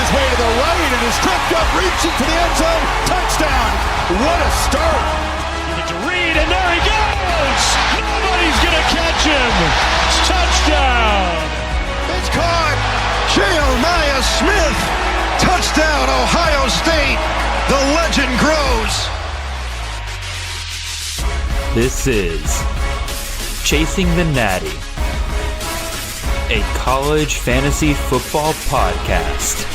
his way to the right and is tripped up, reaching for the end zone. Touchdown. What a start. It's Reed, and there he goes. Nobody's going to catch him. Touchdown. It's caught. Jeremiah Smith. Touchdown, Ohio State. The legend grows. This is Chasing the Natty, a college fantasy football podcast.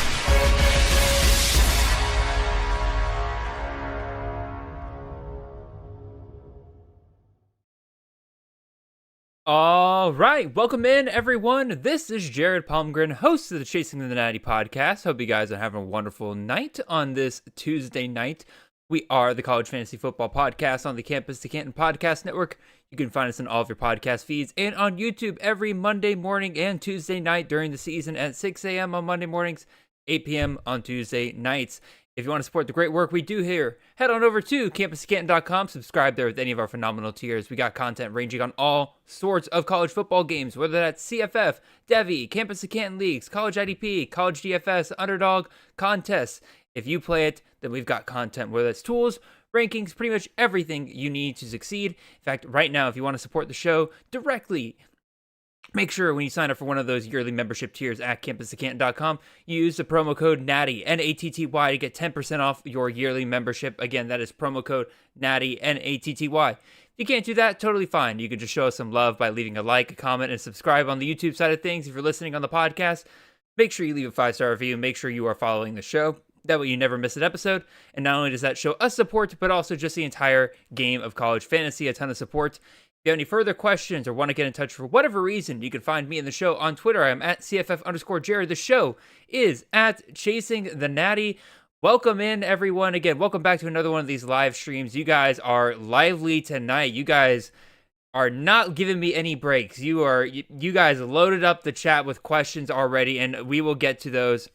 All right, welcome in, everyone. This is Jared Palmgren, host of the Chasing the Natty podcast. Hope you guys are having a wonderful night on this Tuesday night. We are the College Fantasy Football Podcast on the Campus to Canton Podcast Network. You can find us in all of your podcast feeds and on YouTube every Monday morning and Tuesday night during the season at 6 a.m. on Monday mornings, 8 p.m. on Tuesday nights. If you want to support the great work we do here, head on over to campuscanton.com. Subscribe there with any of our phenomenal tiers. We got content ranging on all sorts of college football games, whether that's CFF, Devy, Campus to Canton Leagues, College IDP, College DFS, Underdog, contests. If you play it, then we've got content, whether it's tools, rankings, pretty much everything you need to succeed. In fact, right now, if you want to support the show directly, make sure when you sign up for one of those yearly membership tiers at campus2canton.com, you use the promo code Natty, N-A-T-T-Y, to get 10% off your yearly membership. Again, that is promo code Natty, N-A-T-T-Y. If you can't do that, totally fine. You can just show us some love by leaving a like, a comment, and subscribe on the YouTube side of things. If you're listening on the podcast, make sure you leave a 5-star review. Make sure you are following the show. That way you never miss an episode. And not only does that show us support, but also just the entire game of college fantasy, a ton of support. If you have any further questions or want to get in touch for whatever reason, you can find me in the show on Twitter. I'm at CFF_Jared. The show is at Chasing the Natty. Welcome in, everyone. Again, welcome back to another one of these live streams. You guys are lively tonight. You guys are not giving me any breaks. You guys loaded up the chat with questions already, and we will get to those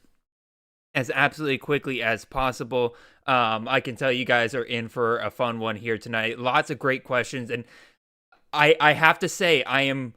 as absolutely quickly as possible. I can tell you guys are in for a fun one here tonight. Lots of great questions, and I have to say, I am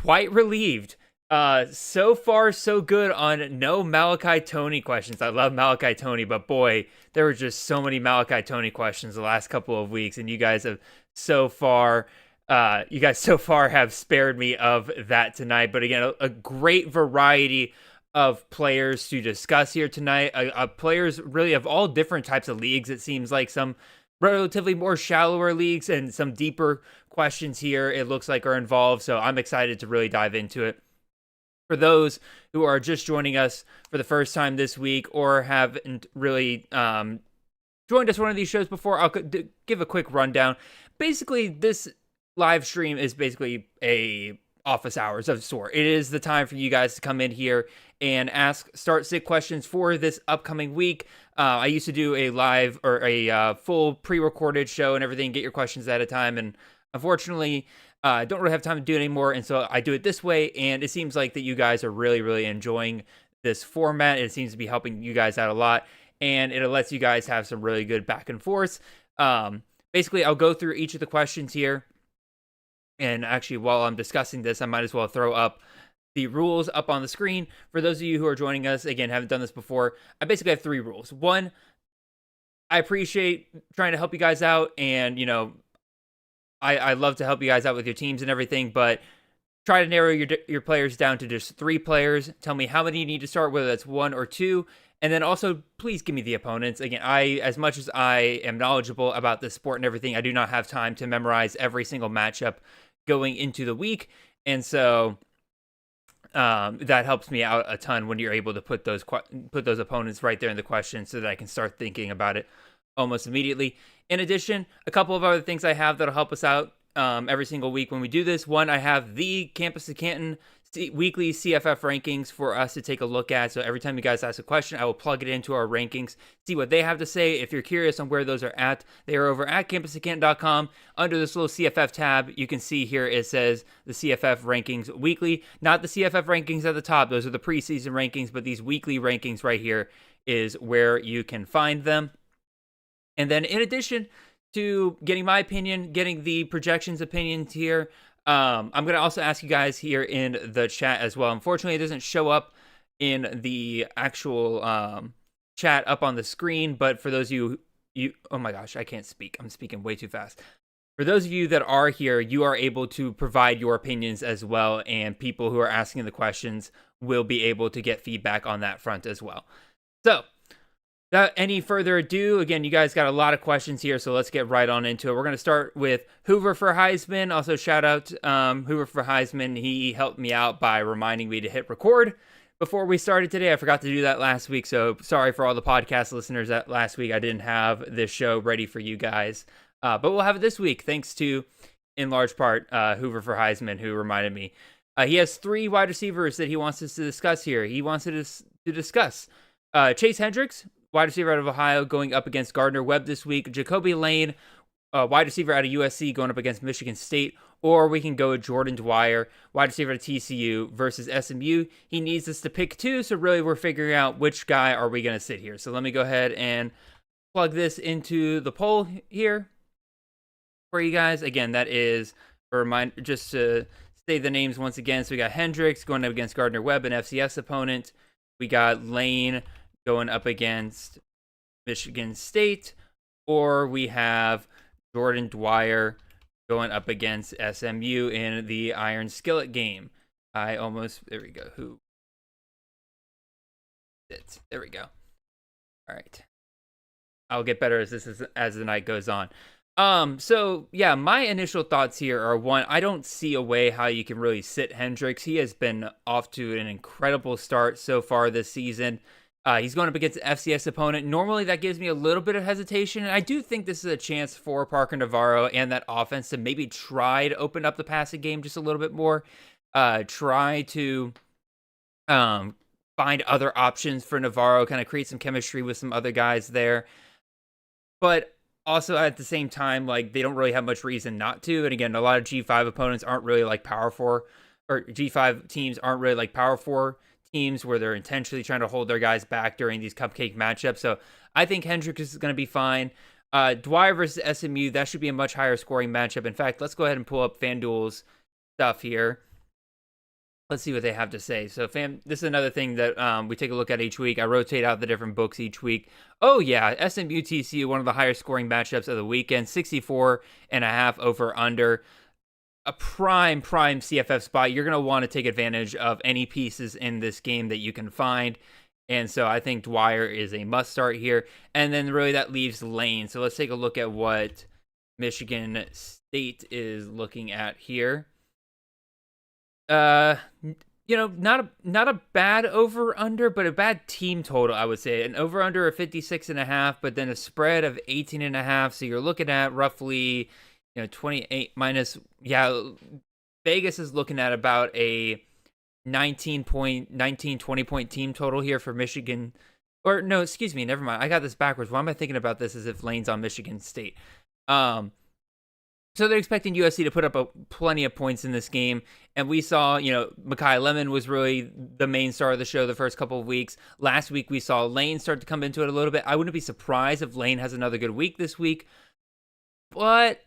quite relieved. So far, so good on no Malachi Tony questions. I love Malachi Tony, but boy, there were just so many Malachi Tony questions the last couple of weeks, and you guys so far have spared me of that tonight. But again, a great variety of players to discuss here tonight. Players really of all different types of leagues. It seems like some relatively more shallower leagues and some deeper questions here, it looks like, are involved. So I'm excited to really dive into it. For those who are just joining us for the first time this week or haven't really joined us one of these shows before, I'll give a quick rundown. Basically, this live stream is basically a office hours of sort. It is the time for you guys to come in here and ask start-sit questions for this upcoming week. I used to do a live or a full pre-recorded show and everything, get your questions at a time, and unfortunately, I don't really have time to do it anymore, and so I do it this way, and it seems like that you guys are really, really enjoying this format. It seems to be helping you guys out a lot, and it lets you guys have some really good back and forth. Basically, I'll go through each of the questions here, and actually, while I'm discussing this, I might as well throw up the rules up on the screen. For those of you who are joining us, again, haven't done this before, I basically have 3 rules. 1, I appreciate trying to help you guys out, and, I love to help you guys out with your teams and everything, but try to narrow your players down to just 3 players. Tell me how many you need to start, whether that's 1 or 2. And then also, please give me the opponents. Again, as much as I am knowledgeable about this sport and everything, I do not have time to memorize every single matchup going into the week. And so that helps me out a ton when you're able to put those opponents right there in the question so that I can start thinking about it almost immediately. In addition, a couple of other things I have that'll help us out every single week when we do this. 1, I have the Campus to Canton weekly CFF rankings for us to take a look at. So every time you guys ask a question, I will plug it into our rankings, see what they have to say. If you're curious on where those are at, they are over at campusofcanton.com. Under this little CFF tab, you can see here it says the CFF rankings weekly, not the CFF rankings at the top. Those are the preseason rankings, but these weekly rankings right here is where you can find them. And then in addition to getting my opinion, getting the projections opinions here, I'm going to also ask you guys here in the chat as well. Unfortunately, it doesn't show up in the actual chat up on the screen. But for those of you, oh my gosh, I can't speak. I'm speaking way too fast. For those of you that are here, you are able to provide your opinions as well, and people who are asking the questions will be able to get feedback on that front as well. So, without any further ado, again, you guys got a lot of questions here, so let's get right on into it. We're going to start with Hoover for Heisman. Also, shout out Hoover for Heisman. He helped me out by reminding me to hit record before we started today. I forgot to do that last week, so sorry for all the podcast listeners that last week I didn't have this show ready for you guys. But we'll have it this week, thanks to, in large part, Hoover for Heisman, who reminded me. He has 3 wide receivers that he wants us to discuss here. He wants us to discuss Chase Hendricks, wide receiver out of Ohio, going up against Gardner Webb this week. Jacoby Lane, wide receiver out of USC, going up against Michigan State. Or we can go with Jordan Dwyer, wide receiver at TCU versus SMU. He needs us to pick 2, so really we're figuring out which guy are we going to sit here. So let me go ahead and plug this into the poll here for you guys. Again, that is a reminder, just to say the names once again. So we got Hendricks going up against Gardner Webb, an FCS opponent. We got Lane going up against Michigan State. Or we have Jordan Dwyer going up against SMU in the Iron Skillet game. There we go. There we go. All right. I'll get better as the night goes on. So yeah, my initial thoughts here are, one, I don't see a way how you can really sit Hendricks. He has been off to an incredible start so far this season. He's going up against an FCS opponent. Normally that gives me a little bit of hesitation, and I do think this is a chance for Parker Navarro and that offense to maybe try to open up the passing game just a little bit more. Try to find other options for Navarro, kind of create some chemistry with some other guys there. But also, at the same time, like, they don't really have much reason not to. And again, a lot of G5 opponents aren't really like Power 4, or G5 teams aren't really like Power 4 teams where they're intentionally trying to hold their guys back during these cupcake matchups. So I think Hendricks is going to be fine. Dwyer versus SMU, that should be a much higher scoring matchup. In fact, let's go ahead and pull up FanDuel's stuff here. Let's see what they have to say. So, this is another thing that we take a look at each week. I rotate out the different books each week. Oh, yeah, SMU TCU, one of the higher scoring matchups of the weekend. 64.5 over under. A prime CFF spot. You're going to want to take advantage of any pieces in this game that you can find. And so I think Dwyer is a must start here. And then really that leaves Lane. So let's take a look at what Michigan State is looking at here. Not a bad over under, but a bad team total, I would say. An over under of 56.5, but then a spread of 18.5. So you're looking at roughly, 28 minus. Yeah, Vegas is looking at about a 20 point team total here for Michigan. Or no, excuse me, never mind. I got this backwards. Why am I thinking about this as if Lane's on Michigan State? So they're expecting USC to put up plenty of points in this game. And we saw, Mekhi Lemon was really the main star of the show the first couple of weeks. Last week, we saw Lane start to come into it a little bit. I wouldn't be surprised if Lane has another good week this week. But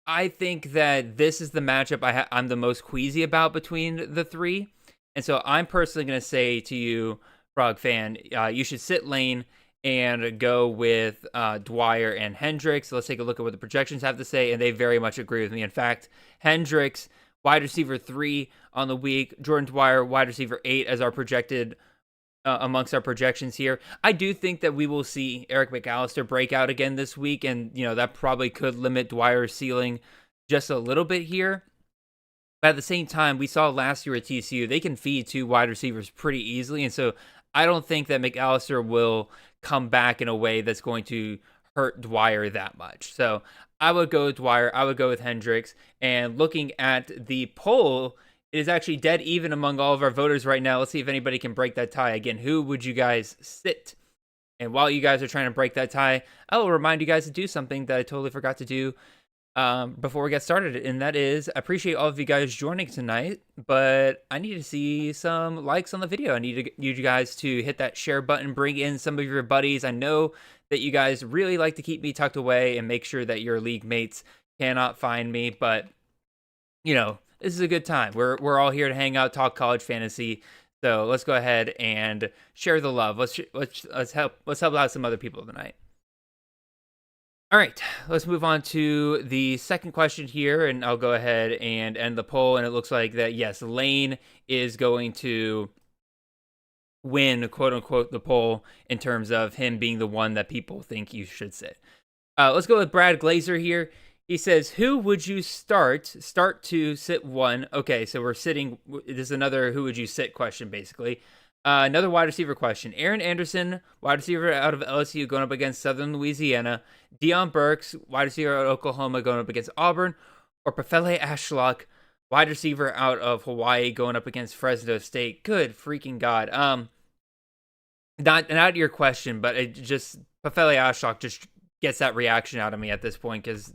I think that this is the matchup I'm the most queasy about between the 3. And so I'm personally going to say to you, Frog fan, you should sit Lane and go with Dwyer and Hendricks. So let's take a look at what the projections have to say, and they very much agree with me. In fact, Hendricks, wide receiver 3 on the week. Jordan Dwyer, wide receiver 8 as our projected, amongst our projections here. I do think that we will see Eric McAllister break out again this week, and that probably could limit Dwyer's ceiling just a little bit here. But at the same time, we saw last year at TCU, they can feed 2 wide receivers pretty easily, and so I don't think that McAllister will come back in a way that's going to hurt Dwyer that much. So I would go with Dwyer. I would go with Hendricks. And looking at the poll, it is actually dead even among all of our voters right now. Let's see if anybody can break that tie. Again, who would you guys sit? And while you guys are trying to break that tie, I will remind you guys to do something that I totally forgot to do before we get started, and that is, I appreciate all of you guys joining tonight, but I need to see some likes on the video. I need you guys to hit that share button, bring in some of your buddies. I know that you guys really like to keep me tucked away and make sure that your league mates cannot find me, but this is a good time. We're all here to hang out, talk college fantasy. So let's go ahead and share the love. Let's help out some other people tonight. All right, let's move on to the second question here, and I'll go ahead and end the poll. And it looks like that, yes, Lane is going to win, quote unquote, the poll in terms of him being the one that people think you should sit. Let's go with Brad Glazer here. He says, who would you start to sit one? Okay, so we're sitting. This is another who would you sit question, basically. Another wide receiver question. Aaron Anderson, wide receiver out of LSU, going up against Southern Louisiana. Deion Burks, wide receiver out of Oklahoma, going up against Auburn. Or Pefele Ashlock, wide receiver out of Hawaii, going up against Fresno State. Good freaking God. Not your question, but it just, Pefele Ashlock just gets that reaction out of me at this point, because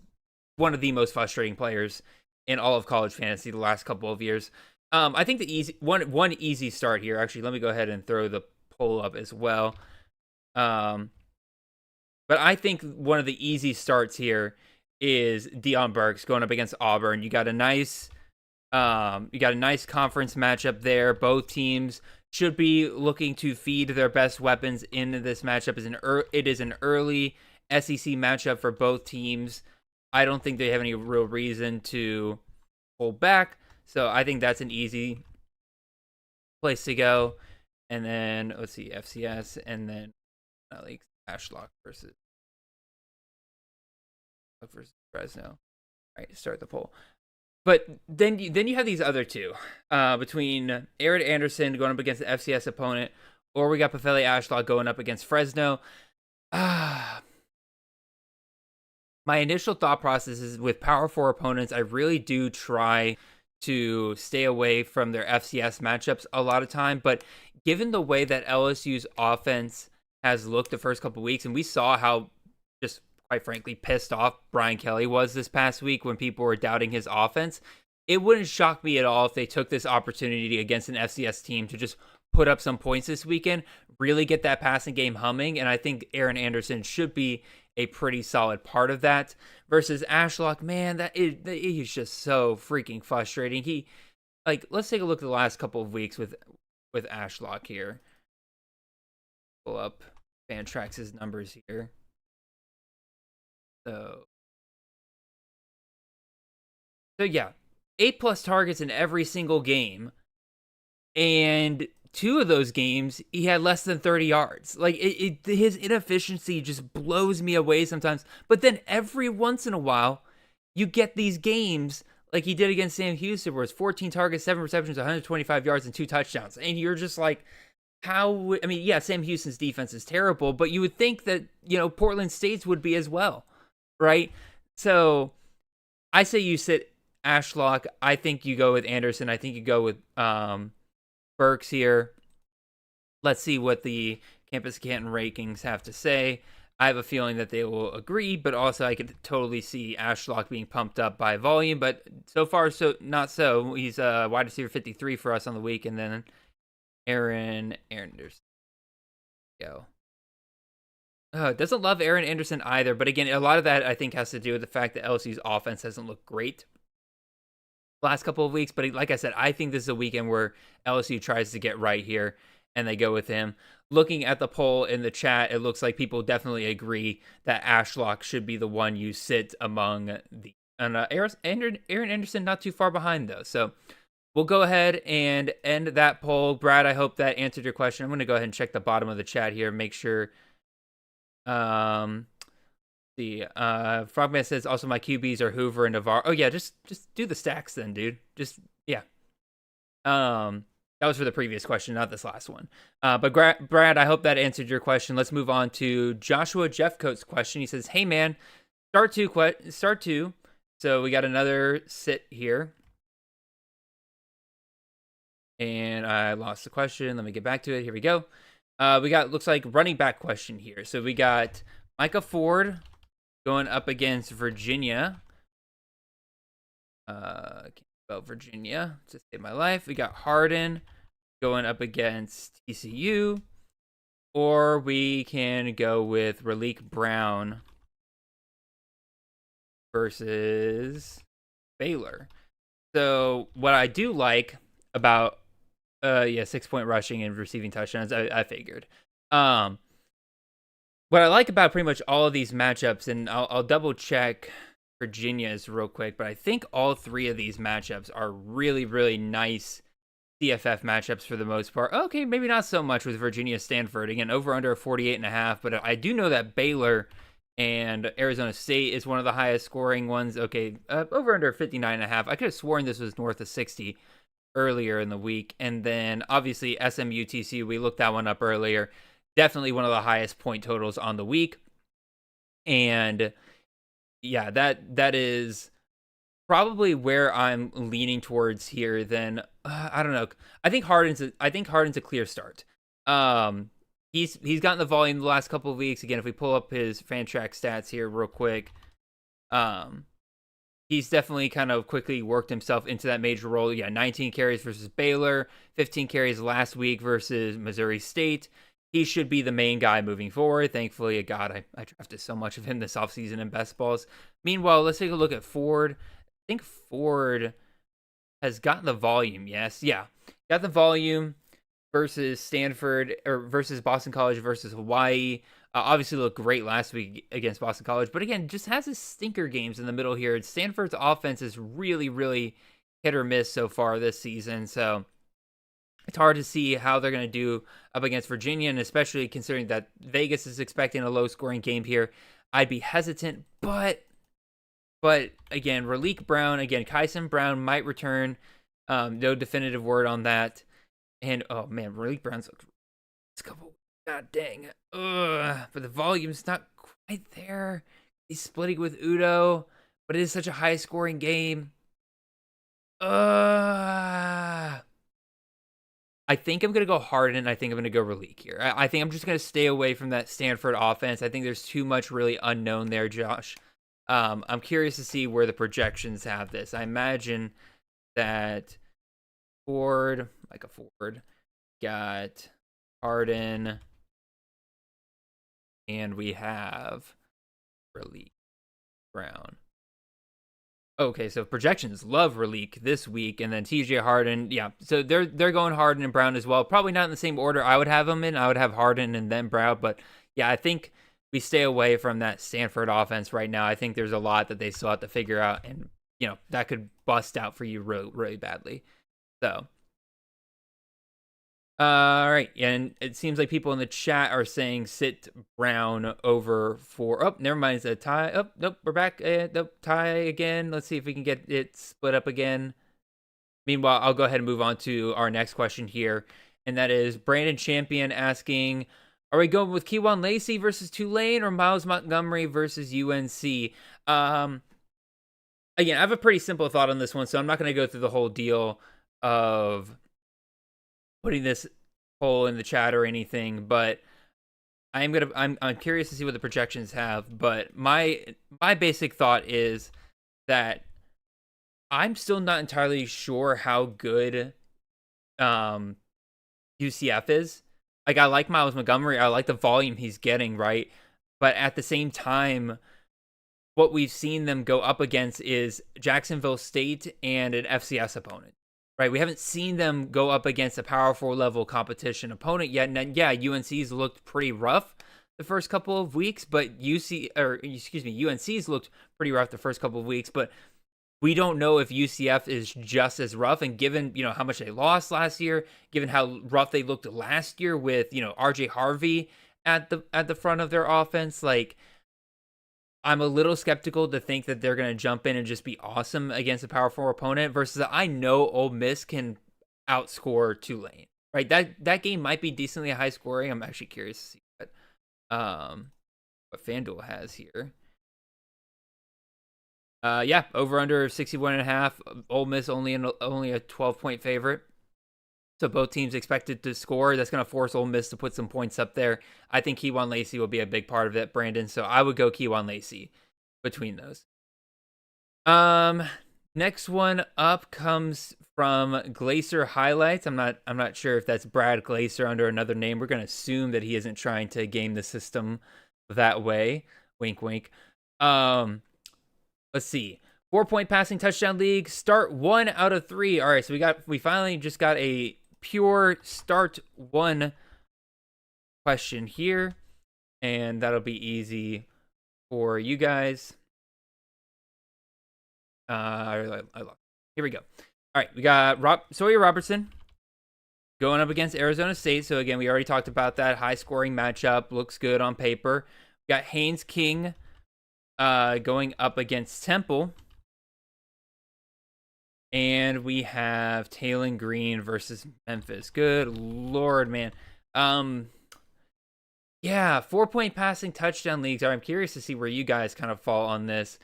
one of the most frustrating players in all of college fantasy the last couple of years. I think the easy one easy start here. Actually, let me go ahead and throw the poll up as well. But I think one of the easy starts here is Deion Burks going up against Auburn. You got a nice conference matchup there. Both teams should be looking to feed their best weapons into this matchup. It is an early SEC matchup for both teams. I don't think they have any real reason to pull back. So I think that's an easy place to go. And then, let's see, FCS, and then like Ashlock versus Fresno. All right, start the poll. But then you have these other two, between Aaron Anderson going up against the FCS opponent, or we got Pefele Ashlock going up against Fresno. My initial thought process is with Power 4 opponents, I really do try to stay away from their FCS matchups a lot of time. But given the way that LSU's offense has looked the first couple of weeks, and we saw how just quite frankly pissed off Brian Kelly was this past week when people were doubting his offense, it wouldn't shock me at all if they took this opportunity against an FCS team to just put up some points this weekend, really get that passing game humming. And I think Aaron Anderson should be a pretty solid part of that. Versus Ashlock, man, he's just so freaking frustrating. Let's take a look at the last couple of weeks with Ashlock here. Pull up Fantrax's numbers here. So yeah, 8+ targets in every single game, and 2 of those games he had less than 30 yards. His inefficiency just blows me away sometimes. But then every once in a while, you get these games like he did against Sam Houston, where it's 14 targets, 7 receptions, 125 yards, and 2 touchdowns, and you're just like, how? I mean, yeah, Sam Houston's defense is terrible, but you would think that Portland State's would be as well, right? So I say you sit Ashlock. I think you go with Anderson. I think you go with Burks here. Let's see what the Campus Canton rankings have to say. I have a feeling that they will agree, but also I could totally see Ashlock being pumped up by volume, but so far, so not so. He's wide receiver 53 for us on the week, and then Aaron Anderson. Go. Doesn't love Aaron Anderson either, but again, a lot of that I think has to do with the fact that LSU's offense hasn't looked great last couple of weeks. But like I said, I think this is a weekend where LSU tries to get right here, and they go with him. Looking at the poll in the chat, it looks like people definitely agree that Ashlock should be the one you sit among the. And Aaron Anderson not too far behind, though. So we'll go ahead and end that poll. Brad, I hope that answered your question. I'm going to go ahead and check the bottom of the chat here, make sure. Frogman says also my QBs are Hoover and Navarro. Oh yeah, just do the stacks then, dude. Just yeah. That was for the previous question, not this last one. But Brad, I hope that answered your question. Let's move on to Joshua Jeffcoat's question. He says, "Hey man, start two." So we got another sit here, and I lost the question. Let me get back to it. Here we go. We got looks like running back question here. So we got Micah Ford going up against Virginia. Can't spell Virginia to save my life. We got Harden going up against TCU, or we can go with Raleek Brown versus Baylor. So what I do like about Yeah, 6-point rushing and receiving touchdowns. I figured. What I like about pretty much all of these matchups, and I'll double check Virginia's real quick, but I think all three of these matchups are really, really nice CFF matchups for the most part. Okay, maybe not so much with Virginia Stanford. Again, over under 48.5, but I do know that Baylor and Arizona State is one of the highest scoring ones. Okay, over under 59.5. I could have sworn this was north of 60 earlier in the week. And then obviously SMU TCU, we looked that one up earlier. Definitely one of the highest point totals on the week. And yeah, that is probably where I'm leaning towards here. Then I don't know. I think Harden's a clear start. He's gotten the volume the last couple of weeks. Again, if we pull up his Fantrax stats here real quick, he's definitely kind of quickly worked himself into that major role. Yeah, 19 carries versus Baylor, 15 carries last week versus Missouri State. He should be the main guy moving forward. Thankfully, God, I drafted so much of him this offseason in best balls. Meanwhile, let's take a look at Ford. I think Ford has gotten the volume. Yes. Yeah. Got the volume versus Stanford or versus Boston College versus Hawaii. Obviously looked great last week against Boston College, but again, just has his stinker games in the middle here. Stanford's offense is really, really hit or miss so far this season. So it's hard to see how they're going to do up against Virginia, and especially considering that Vegas is expecting a low-scoring game here. I'd be hesitant, but again, Raleek Brown, Kyson Brown might return. No definitive word on that. And, oh, man, Raleek Brown's looked a couple. God dang. But the volume's not quite there. He's splitting with Udo, but it is such a high-scoring game. I think I'm going to go Harden. I think I'm going to go Raleek here. I think I'm just going to stay away from that Stanford offense. I think there's too much really unknown there, Josh. I'm curious to see where the projections have this. I imagine that Micah Ford, got Harden, and we have Raleek Brown. Okay, so projections love Raleek this week, and then TJ Harden. Yeah, so they're going Harden and Brown as well. Probably not in the same order I would have them in. I would have Harden and then Brown, but yeah, I think we stay away from that Stanford offense right now. I think there's a lot that they still have to figure out, and that could bust out for you really, really badly. So, all right, and it seems like people in the chat are saying sit Brown over for. Oh, never mind, it's a tie. Oh, nope, we're back. Nope, tie again. Let's see if we can get it split up again. Meanwhile, I'll go ahead and move on to our next question here, and that is Brandon Champion asking, are we going with Kewan Lacey versus Tulane or Miles Montgomery versus UNC? Again, I have a pretty simple thought on this one, so I'm not going to go through the whole deal of putting this poll in the chat or anything, but I'm curious to see what the projections have. But my basic thought is that I'm still not entirely sure how good UCF is. Like, I like Miles Montgomery. I like the volume he's getting, right? But at the same time, what we've seen them go up against is Jacksonville State and an FCS opponent, right? We haven't seen them go up against a Power 4 level competition opponent yet. And yeah, UNC's looked pretty rough the first couple of weeks, but UNC's looked pretty rough the first couple of weeks, but we don't know if UCF is just as rough. And given, how much they lost last year, given how rough they looked last year with, RJ Harvey at the front of their offense, like, I'm a little skeptical to think that they're going to jump in and just be awesome against a Power 4 opponent versus I know Ole Miss can outscore Tulane, right? That game might be decently high scoring. I'm actually curious to see what FanDuel has here. Yeah, over under 61.5. Ole Miss only a 12-point favorite. So both teams expected to score. That's going to force Ole Miss to put some points up there. I think Kewan Lacey will be a big part of it, Brandon. So I would go Kewan Lacey between those. Next one up comes from Glacier Highlights. I'm not sure if that's Brad Glacier under another name. We're going to assume that he isn't trying to game the system that way. Wink, wink. Let's see. 4-point passing touchdown league. Start 1 out of 3. All right, so we finally just got a pure start one question here, and that'll be easy for you guys. Here we go. All right, we got Sawyer Robertson going up against Arizona State. So again, we already talked about that high scoring matchup. Looks good on paper. We got Haynes King going up against Temple. And we have Taylon Green versus Memphis. Good Lord, man. Yeah, 4-point passing touchdown leagues. I'm curious to see where you guys kind of fall on this.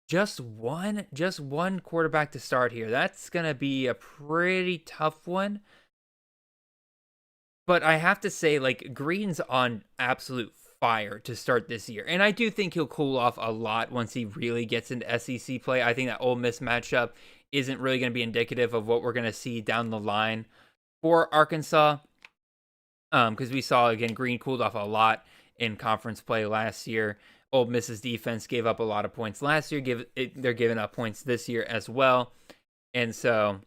Just one quarterback to start here. That's going to be a pretty tough one. But I have to say, like, Green's on absolute fire to start this year. And I do think he'll cool off a lot once he really gets into SEC play. I think that Ole Miss matchup isn't really going to be indicative of what we're going to see down the line for Arkansas. Because we saw, again, Green cooled off a lot in conference play last year. Ole Miss's defense gave up a lot of points last year. They're giving up points this year as well. And so,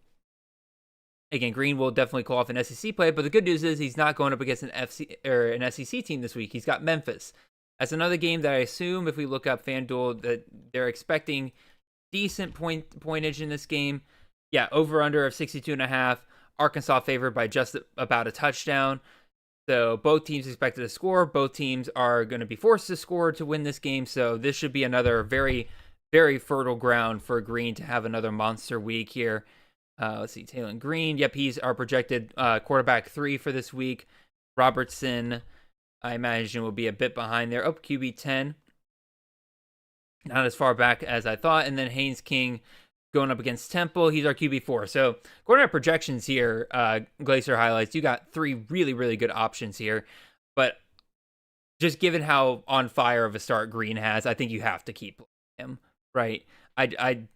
again, Green will definitely cool off an SEC play. But the good news is he's not going up against an SEC team this week. He's got Memphis. That's another game that I assume, if we look up FanDuel, that they're expecting decent pointage in this game. Yeah, over-under of 62.5. Arkansas favored by just about a touchdown. So both teams expected to score. Both teams are going to be forced to score to win this game. So this should be another very, very fertile ground for Green to have another monster week here. Let's see, Taylon Green. Yep, he's our projected quarterback 3 for this week. Robertson, I imagine, will be a bit behind there. Oh, QB 10. Not as far back as I thought. And then Haynes King going up against Temple. He's our QB4. So according to our projections here, Glacier highlights, you got 3 really, really good options here. But just given how on fire of a start Green has, I think you have to keep him, right? I'd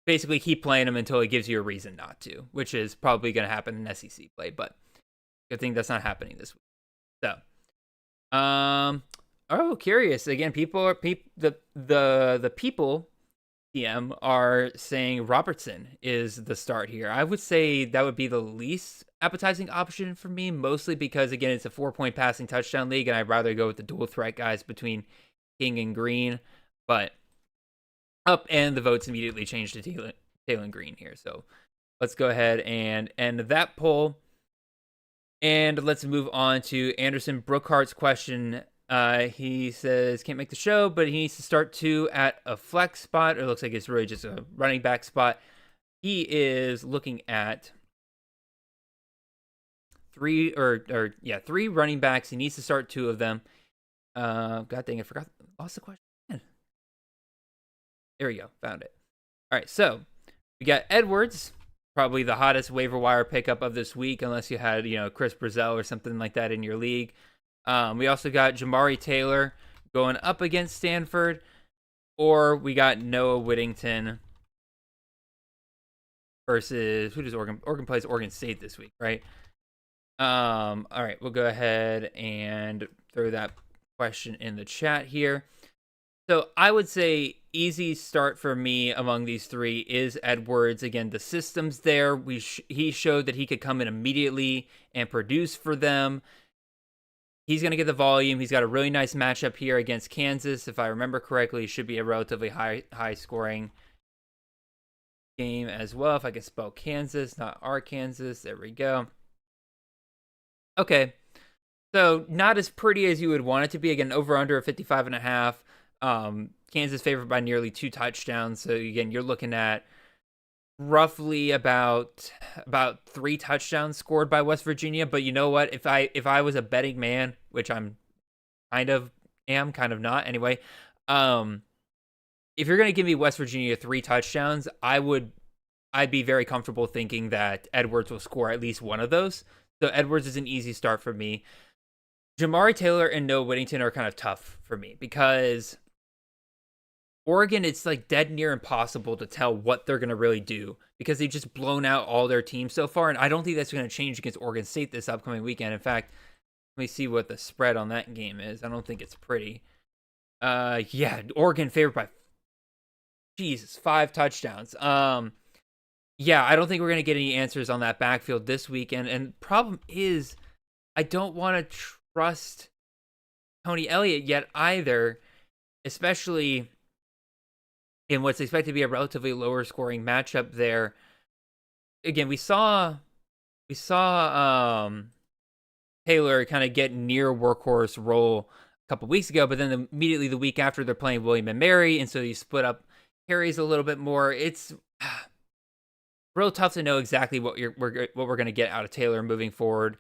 basically keep playing him until he gives you a reason not to, which is probably going to happen in SEC play. But good thing that's not happening this week. So, curious. Again, the people PM are saying Robertson is the start here. I would say that would be the least appetizing option for me, mostly because, again, it's a 4-point passing touchdown league, and I'd rather go with the dual threat guys between King and Green. But up, and the votes immediately changed to Taylon Green here. So let's go ahead and end that poll. And let's move on to Anderson Brookhart's question. He says, can't make the show, but he needs to start 2 at a flex spot. It looks like it's really just a running back spot. He is looking at 3 running backs. He needs to start 2 of them. God dang, I forgot. Lost the question. There we go. Found it. All right, so we got Edwards, probably the hottest waiver wire pickup of this week, unless you had, Chris Brazell or something like that in your league. We also got Jamari Taylor going up against Stanford, or we got Noah Whittington versus, who does Oregon plays Oregon State this week, right? All right, we'll go ahead and throw that question in the chat here. So I would say easy start for me among these 3 is Edwards. Again, the system's there. He showed that he could come in immediately and produce for them. He's going to get the volume. He's got a really nice matchup here against Kansas. If I remember correctly, it should be a relatively high scoring game as well. If I can spell Kansas, not Arkansas. There we go. Okay. So not as pretty as you would want it to be. Again, over under 55.5. Kansas favored by nearly 2 touchdowns. So again, you're looking at roughly about 3 touchdowns scored by West Virginia. But you know what? If I was a betting man, which I'm kind of not anyway, if you're gonna give me West Virginia 3 touchdowns, I'd be very comfortable thinking that Edwards will score at least one of those. So Edwards is an easy start for me. Jamari Taylor and Noah Whittington are kind of tough for me because Oregon, it's like dead near impossible to tell what they're going to really do because they've just blown out all their teams so far. And I don't think that's going to change against Oregon State this upcoming weekend. In fact, let me see what the spread on that game is. I don't think it's pretty. Yeah, Oregon favored by 5 touchdowns. Yeah, I don't think we're going to get any answers on that backfield this weekend. And problem is, I don't want to trust Tony Elliott yet either, especially in what's expected to be a relatively lower scoring matchup there. Again, we saw Taylor kind of get near workhorse role a couple weeks ago, but then immediately the week after they're playing William and Mary, and so you split up carries a little bit more. It's real tough to know exactly what we're going to get out of Taylor moving forward.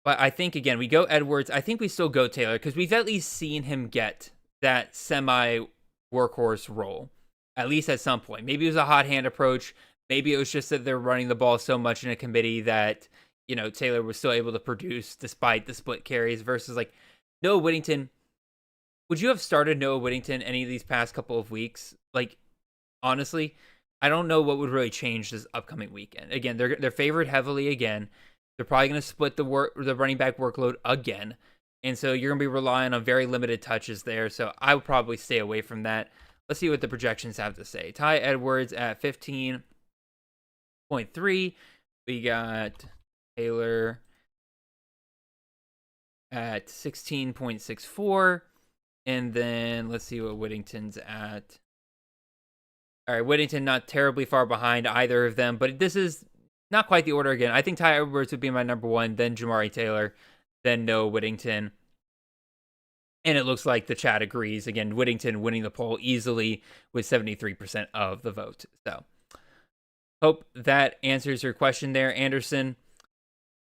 But I think, again, we go Edwards. I think we still go Taylor because we've at least seen him get that semi-workhorse role, at least at some point. Maybe it was a hot hand approach. Maybe it was just that they're running the ball so much in a committee that, Taylor was still able to produce despite the split carries versus, like, Noah Whittington. Would you have started Noah Whittington any of these past couple of weeks? Like, honestly, I don't know what would really change this upcoming weekend. Again, they're favored heavily again. They're probably going to split the running back workload again. And so you're going to be relying on very limited touches there. So I would probably stay away from that. Let's see what the projections have to say. Ty Edwards at 15.3. We got Taylor at 16.64. And then let's see what Whittington's at. All right, Whittington not terribly far behind either of them, but this is not quite the order again. I think Ty Edwards would be my number one, then Jamari Taylor, then Noah Whittington. And it looks like the chat agrees. Again, Whittington winning the poll easily with 73% of the vote. So hope that answers your question there, Anderson.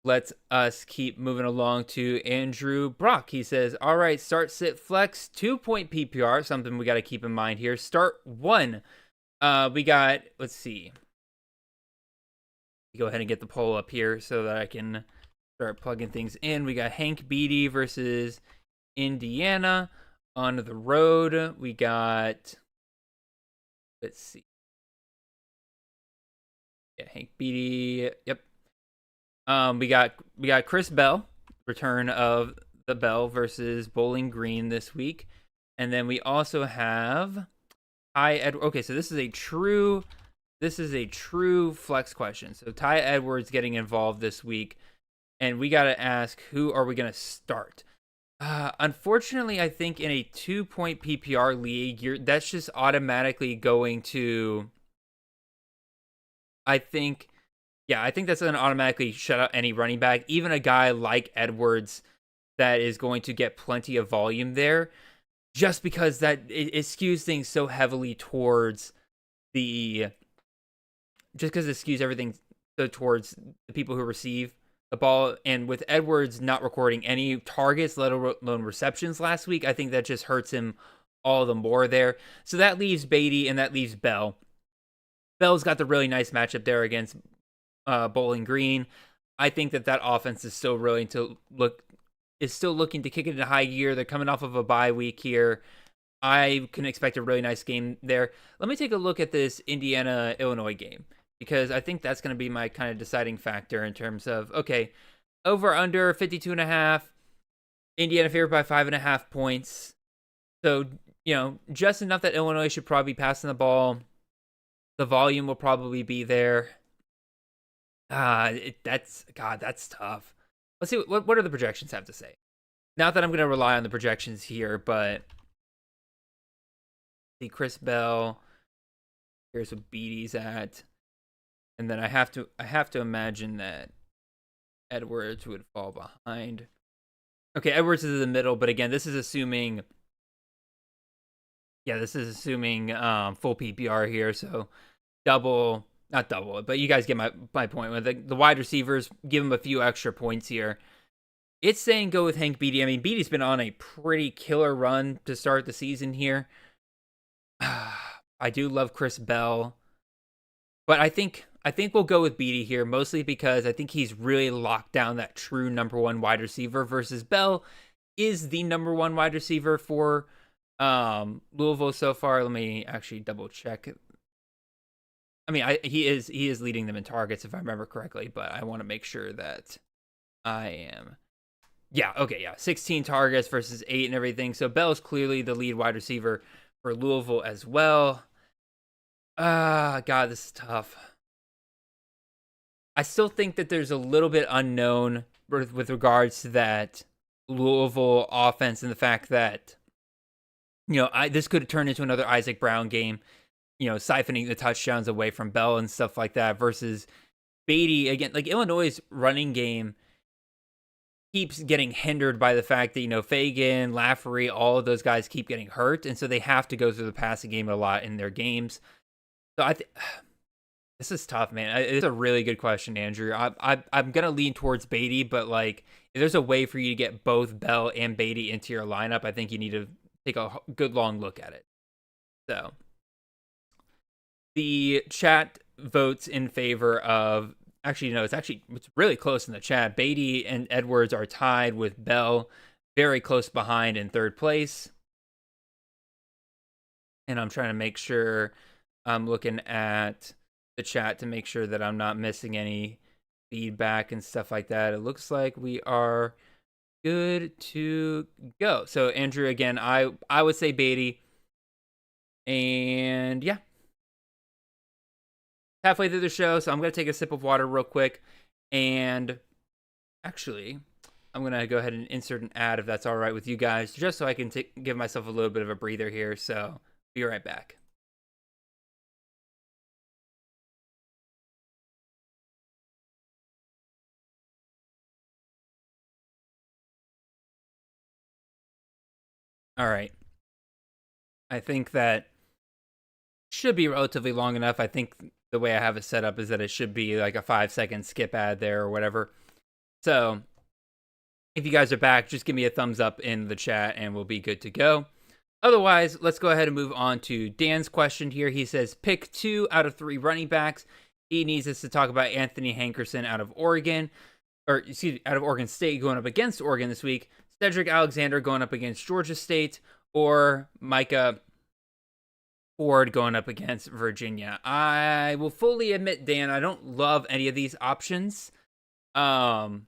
Let's us keep moving along to Andrew Brock. He says, all right, start, sit, flex, 2-point PPR, something we got to keep in mind here. Start 1. We got, let's see. Go ahead and get the poll up here so that I can start plugging things in. We got Hank Beatty versus Indiana on the road. We got, let's see. Yeah, Hank Beatty. Yep. We got Chris Bell, return of the Bell versus Bowling Green this week. And then we also have okay, so this is a true flex question. So Ty Edwards getting involved this week, and we got to ask, who are we going to start? Unfortunately, I think in a 2-point PPR league, that's just automatically going to. I think that's going to automatically shut out any running back, even a guy like Edwards that is going to get plenty of volume there, just because that it skews things so heavily towards just because it skews everything so towards the people who receive the ball. And with Edwards not recording any targets, let alone receptions last week, I think that just hurts him all the more there. So that leaves Beatty and that leaves Bell. Bell's got the really nice matchup there against Bowling Green. I think that offense is still looking to kick it into high gear. They're coming off of a bye week here. I can expect a really nice game there. Let me take a look at this Indiana-Illinois game, because I think that's going to be my kind of deciding factor in terms of, okay, over under 52.5, Indiana favored by 5.5 points. So, just enough that Illinois should probably be passing the ball. The volume will probably be there. That's tough. Let's see, what do the projections have to say? Not that I'm going to rely on the projections here, but see Chris Bell. Here's what Beatty's at. And then I have to imagine that Edwards would fall behind. Okay, Edwards is in the middle, but again, this is assuming full PPR here, so not double, but you guys get my point. With the wide receivers, give them a few extra points here. It's saying go with Hank Beatty. I mean, Beatty's been on a pretty killer run to start the season here. I do love Chris Bell, but I think we'll go with Beatty here, mostly because I think he's really locked down that true number one wide receiver versus Bell is the number one wide receiver for Louisville so far. Let me actually double check. I mean, he is leading them in targets if I remember correctly, but I want to make sure that I am. Yeah, okay, yeah. 16 targets versus 8 and everything. So Bell is clearly the lead wide receiver for Louisville as well. God, this is tough. I still think that there's a little bit unknown with regards to that Louisville offense and the fact that, this could have turned into another Isaac Brown game, siphoning the touchdowns away from Bell and stuff like that versus Beatty. Again, like Illinois' running game keeps getting hindered by the fact that, Fagan, Lafferty, all of those guys keep getting hurt. And so they have to go through the passing game a lot in their games. So this is tough, man. It's a really good question, Andrew. I'm going to lean towards Beatty, but like if there's a way for you to get both Bell and Beatty into your lineup, I think you need to take a good long look at it. So the chat votes in favor of, it's really close in the chat. Beatty and Edwards are tied with Bell, very close behind in third place. And I'm trying to make sure I'm looking at the chat to make sure that I'm not missing any feedback and stuff like that. It looks like we are good to go. So Andrew, again, I would say Beatty. And yeah. Halfway through the show, so I'm going to take a sip of water real quick. And actually, I'm going to go ahead and insert an ad if that's all right with you guys, just so I can give myself a little bit of a breather here. So be right back. All right. I think that should be relatively long enough. I think the way I have it set up is that it should be like a 5-second skip ad there or whatever. So if you guys are back, just give me a thumbs up in the chat and we'll be good to go. Otherwise, let's go ahead and move on to Dan's question here. He says, pick 2 out of 3 running backs. He needs us to talk about Anthony Hankerson out of Oregon, out of Oregon State going up against Oregon this week, Cedric Alexander going up against Georgia State, or Micah Ford going up against Virginia. I will fully admit, Dan, I don't love any of these options. Full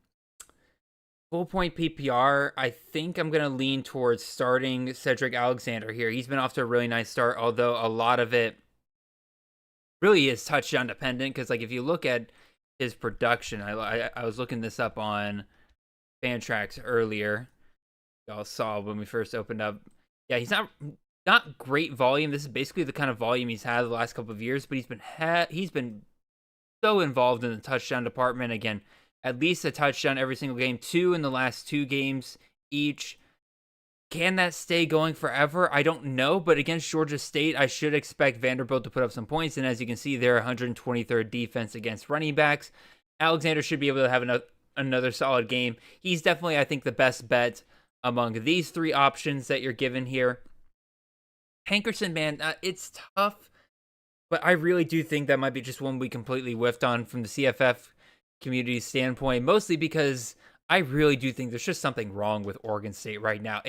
point PPR, I think I'm going to lean towards starting Cedric Alexander here. He's been off to a really nice start, although a lot of it really is touchdown dependent, because like if you look at his production, I was looking this up on Fantrax earlier. Y'all saw when we first opened up. Yeah, he's not great volume. This is basically the kind of volume he's had the last couple of years, but he's been so involved in the touchdown department. Again, at least a touchdown every single game, 2 in the last 2 games each. Can that stay going forever? I don't know, but against Georgia State, I should expect Vanderbilt to put up some points, and as you can see, they're 123rd defense against running backs. Alexander should be able to have another solid game. He's definitely, I think, the best bet among these 3 options that you're given here. Hankerson, man, it's tough, but I really do think that might be just one we completely whiffed on from the CFF community standpoint, mostly because I really do think there's just something wrong with Oregon State right now.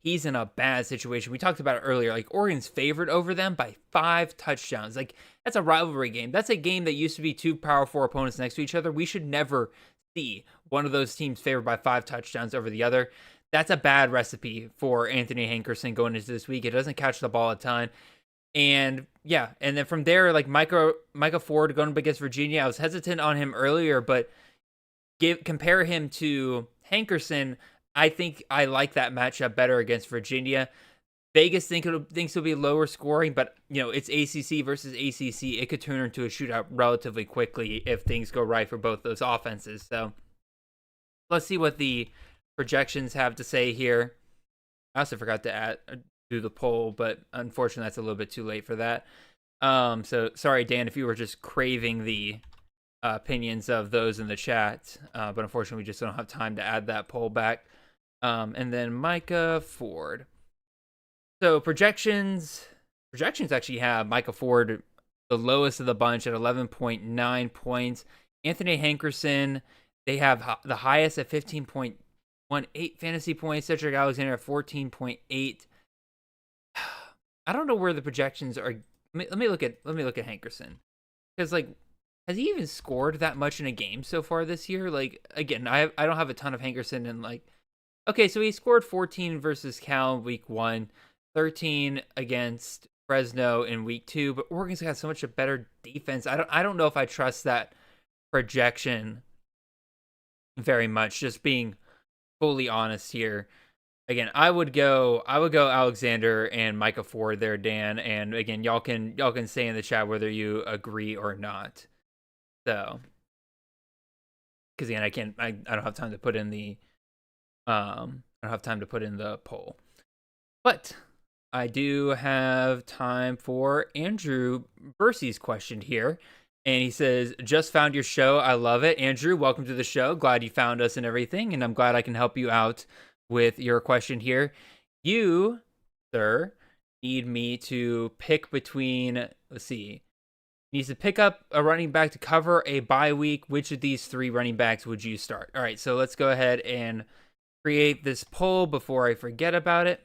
He's in a bad situation. We talked about it earlier. Like, Oregon's favored over them by 5 touchdowns. Like, that's a rivalry game. That's a game that used to be 2 Power 4 opponents next to each other. We should never see one of those teams favored by 5 touchdowns over the other. That's a bad recipe for Anthony Hankerson going into this week. It doesn't catch the ball a ton. And yeah, and then from there, like Micah Ford going up against Virginia, I was hesitant on him earlier, but compare him to Hankerson, I think I like that matchup better against Virginia. Vegas thinks it'll be lower scoring, but it's ACC versus ACC. It could turn into a shootout relatively quickly if things go right for both those offenses. So let's see what the projections have to say here. I also forgot to do the poll, but unfortunately that's a little bit too late for that. So sorry, Dan, if you were just craving the opinions of those in the chat, but unfortunately we just don't have time to add that poll back. And then Micah Ford. So projections actually have Micah Ford the lowest of the bunch at 11.9 points. Anthony Hankerson, they have the highest at 15.18 fantasy points. Cedric Alexander at 14.8. I don't know where the projections are. Let me look at Hankerson, because has he even scored that much in a game so far this year? Like, again, I don't have a ton of Hankerson, and okay, so he scored 14 versus Cal week 1, 13 against Fresno in week 2, but Oregon's got so much a better defense. I don't know if I trust that projection very much, just being fully honest here. Again, I would go Alexander and Micah Ford there, Dan, and again, y'all can say in the chat whether you agree or not. So, because again, I don't have time to put in the poll, but I do have time for Andrew Bursey's question here. And he says, just found your show. I love it. Andrew, welcome to the show. Glad you found us and everything. And I'm glad I can help you out with your question here. You, sir, need me to pick between, let's see, needs to pick up a running back to cover a bye week. Which of these 3 running backs would you start? All right, so let's go ahead and create this poll before I forget about it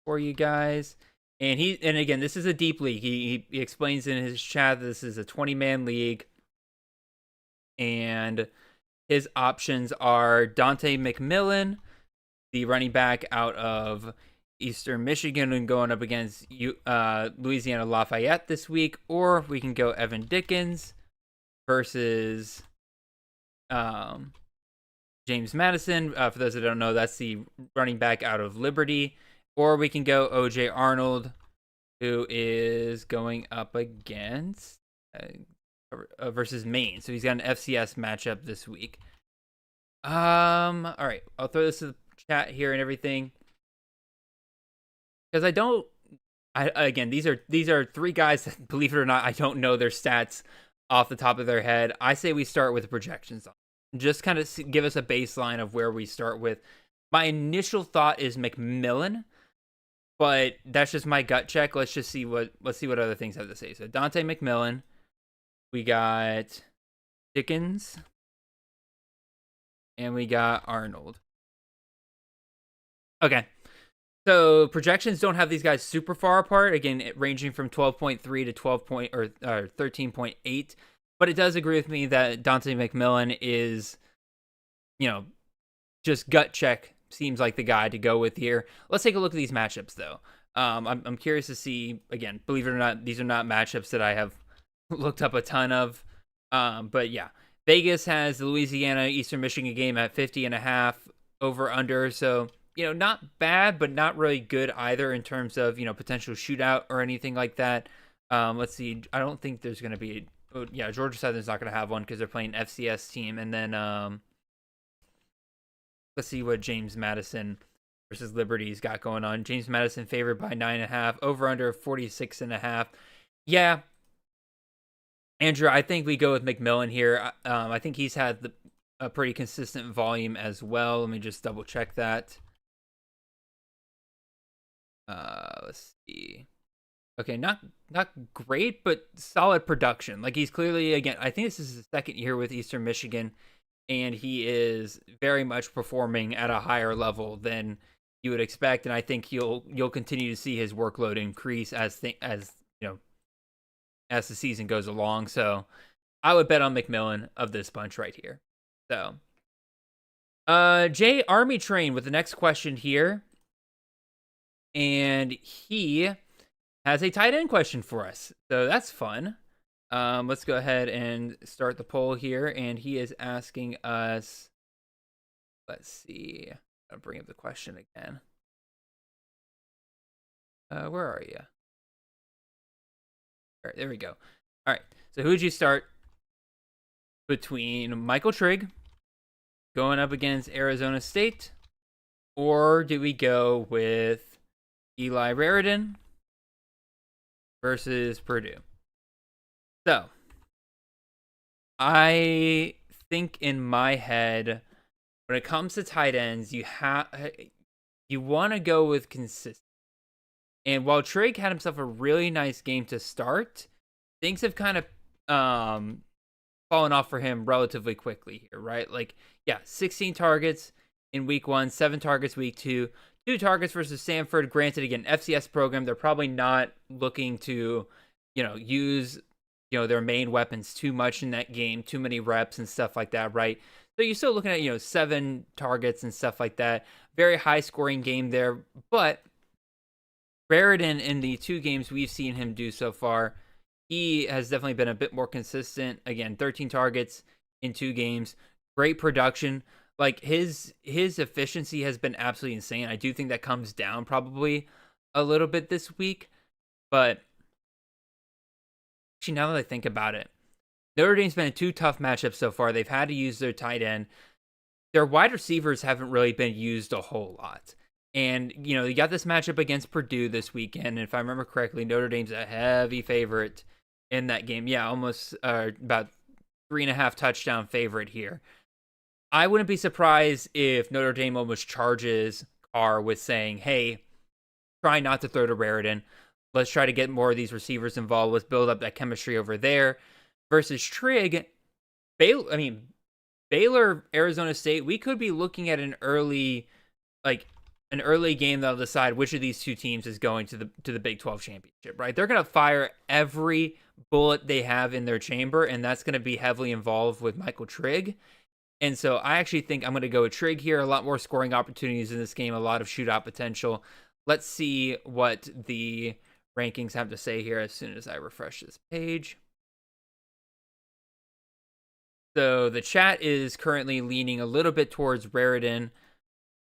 for you guys. And again, this is a deep league. He explains in his chat that this is a 20-man league. And his options are Dante McMillan, the running back out of Eastern Michigan, and going up against Louisiana Lafayette this week. Or we can go Evan Dickens versus James Madison. For those that don't know, that's the running back out of Liberty. Or we can go O.J. Arnold, who is going up against versus Maine. So he's got an FCS matchup this week. All right, I'll throw this to the chat here and everything, because again, these are 3 guys that, believe it or not, I don't know their stats off the top of their head. I say we start with the projections, just kind of give us a baseline of where we start with. My initial thought is McMillan, but that's just my gut check. Let's see what other things have to say. So Dante McMillan, we got Dickens, and we got Arnold. Okay. So projections don't have these guys super far apart. Again, ranging from 12.3 to 13.8. But it does agree with me that Dante McMillan is, just gut check. Seems like the guy to go with here. Let's take a look at these matchups, though. I'm curious to see, again, believe it or not, these are not matchups that I have looked up a ton of. But yeah, Vegas has the Louisiana Eastern Michigan game at 50.5 over under. So, not bad, but not really good either in terms of, potential shootout or anything like that. Let's see. I don't think there's going to be, Georgia Southern's not going to have one because they're playing FCS team. And then, let's see what James Madison versus Liberty's got going on. James Madison favored by 9.5, over under 46.5. Yeah, Andrew, I think we go with McMillan here. I think he's had a pretty consistent volume as well. Let me just double check that. Let's see. Okay, not great, but solid production. Like, he's clearly, again, I think this is his 2nd year with Eastern Michigan, and he is very much performing at a higher level than you would expect. And I think you'll continue to see his workload increase as the season goes along. So I would bet on McMillan of this bunch right here. So Jay Army Train with the next question here, and he has a tight end question for us. So that's fun. Let's go ahead and start the poll here. And he is asking us, let's see, I'll bring up the question again. Where are you? All right, there we go. All right, so who would you start between Michael Trigg going up against Arizona State, or do we go with Eli Raridan versus Purdue? So, I think in my head, when it comes to tight ends, you want to go with consistency. And while Trigg had himself a really nice game to start, things have kind of fallen off for him relatively quickly here, right? Like, yeah, 16 targets in week 1, 7 targets week 2, 2 targets versus Samford. Granted, again, FCS program, they're probably not looking to, use their main weapons too much in that game, too many reps and stuff like that, right? So you're still looking at, 7 targets and stuff like that. Very high scoring game there. But Raritan, in the 2 games we've seen him do so far, he has definitely been a bit more consistent. Again, 13 targets in 2 games, great production. Like his efficiency has been absolutely insane. I do think that comes down probably a little bit this week, but actually now that I think about it, Notre Dame's been in 2 tough matchups so far. They've had to use their tight end. Their wide receivers haven't really been used a whole lot. And, you got this matchup against Purdue this weekend. And if I remember correctly, Notre Dame's a heavy favorite in that game. Yeah, almost about 3.5 touchdown favorite here. I wouldn't be surprised if Notre Dame almost charges Carr with saying, hey, try not to throw to Raritan. Let's try to get more of these receivers involved. Let's build up that chemistry over there. Versus Trigg, Baylor, Arizona State, we could be looking at an early game that'll decide which of these 2 teams is going to the Big 12 championship, right? They're going to fire every bullet they have in their chamber, and that's going to be heavily involved with Michael Trigg. And so I actually think I'm going to go with Trigg here. A lot more scoring opportunities in this game, a lot of shootout potential. Let's see what the rankings have to say here as soon as I refresh this page. So the chat is currently leaning a little bit towards Raritan.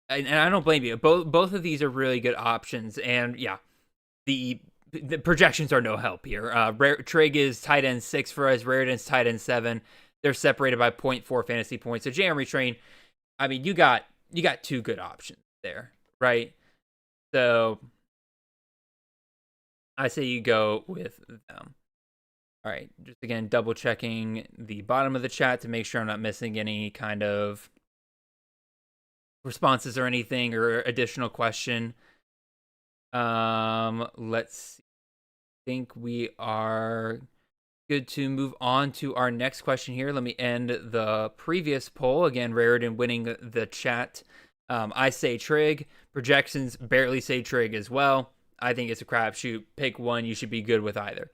And I don't blame you. Both of these are really good options. And yeah, the projections are no help here. Trigg is tight end 6 for us. Raritan's tight end 7. They're separated by 0.4 fantasy points. So Jeremy Train, you got 2 good options there, right? So I say you go with them. All right, just again, double checking the bottom of the chat to make sure I'm not missing any kind of responses or anything or additional question. Let's see. I think we are good to move on to our next question here. Let me end the previous poll. Again, Raritan winning the chat. I say Trigg. Projections barely say Trigg as well. I think it's a crapshoot. Pick one. You should be good with either.